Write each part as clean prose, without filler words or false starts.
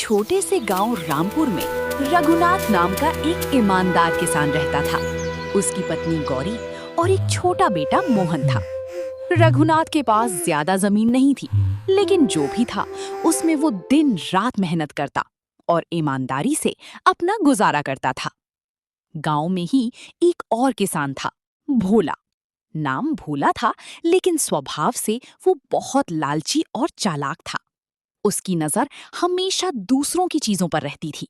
छोटे से गांव रामपुर में रघुनाथ नाम का एक ईमानदार किसान रहता था। उसकी पत्नी गौरी और एक छोटा बेटा मोहन था। रघुनाथ के पास ज्यादा जमीन नहीं थी, लेकिन जो भी था उसमें वो दिन रात मेहनत करता और ईमानदारी से अपना गुजारा करता था। गांव में ही एक और किसान था, भोला। नाम भोला था, लेकिन स्वभाव से वो बहुत लालची और चालाक था। उसकी नजर हमेशा दूसरों की चीजों पर रहती थी।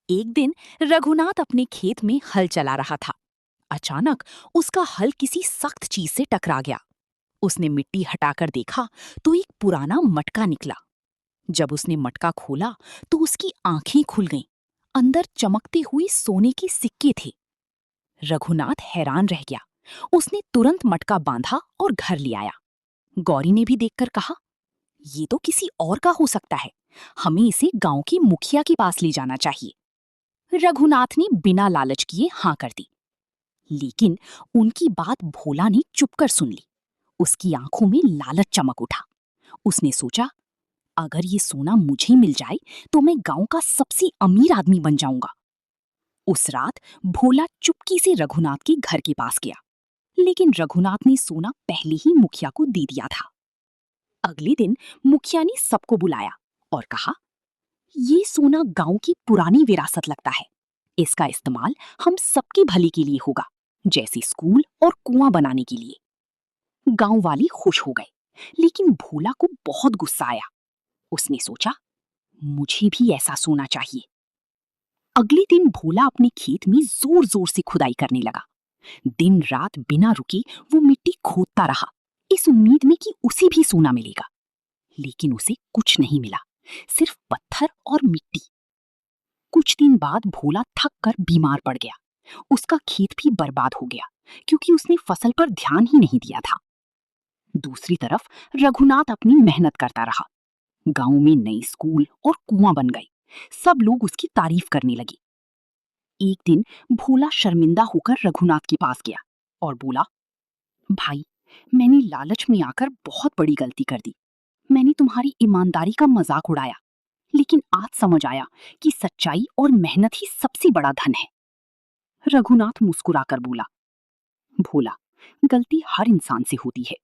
एक दिन रघुनाथ अपने खेत में हल चला रहा था। अचानक उसका हल किसी सख्त चीज से टकरा गया। उसने मिट्टी हटाकर देखा तो एक पुराना मटका निकला। जब उसने मटका खोला तो उसकी आंखें खुल गईं। अंदर चमकते हुए सोने के सिक्के थे। रघुनाथ हैरान रह गया। उसने तुरंत मटका बांधा और घर ले आया। गौरी ने भी देखकर कहा, ये तो किसी और का हो सकता है। हमें इसे गांव के मुखिया के पास ले जाना चाहिए। रघुनाथ ने बिना लालच किए हाँ कर दी, लेकिन उनकी बात भोला ने चुपकर सुन ली। उसकी आंखों में लालच चमक उठा। उसने सोचा, अगर ये सोना मुझे मिल जाए तो मैं गांव का सबसे अमीर आदमी बन जाऊंगा। उस रात भोला चुपकी से रघुनाथ के घर के पास गया, लेकिन रघुनाथ ने सोना पहले ही मुखिया को दे दिया था। अगले दिन मुखिया ने सबको बुलाया और कहा, ये सोना गांव की पुरानी विरासत लगता है। इसका इस्तेमाल हम सबके भले के लिए होगा, जैसे स्कूल और कुआं बनाने के लिए। गांव वाले खुश हो गए, लेकिन भोला को बहुत गुस्सा आया। उसने सोचा, मुझे भी ऐसा सोना चाहिए। अगले दिन भोला अपने खेत में जोर जोर से खुदाई करने लगा। दिन रात बिना रुके वो मिट्टी खोदता रहा, इस उम्मीद में कि उसे भी सोना मिलेगा। लेकिन उसे कुछ नहीं मिला, सिर्फ पत्थर और मिट्टी। कुछ दिन बाद भोला थक कर बीमार पड़ गया। उसका खेत भी बर्बाद हो गया, क्योंकि उसने फसल पर ध्यान ही नहीं दिया था। दूसरी तरफ रघुनाथ अपनी मेहनत करता रहा। गांव में नए स्कूल और कुआं बन गए। सब लोग उसकी तारीफ करने लगे। एक दिन भोला शर्मिंदा होकर रघुनाथ के पास गया और बोला, भाई, मैंने लालच में आकर बहुत बड़ी गलती कर दी। मैंने तुम्हारी ईमानदारी का मजाक उड़ाया, लेकिन आज समझ आया कि सच्चाई और मेहनत ही सबसे बड़ा धन है। रघुनाथ मुस्कुराकर बोला, भोला, गलती हर इंसान से होती है,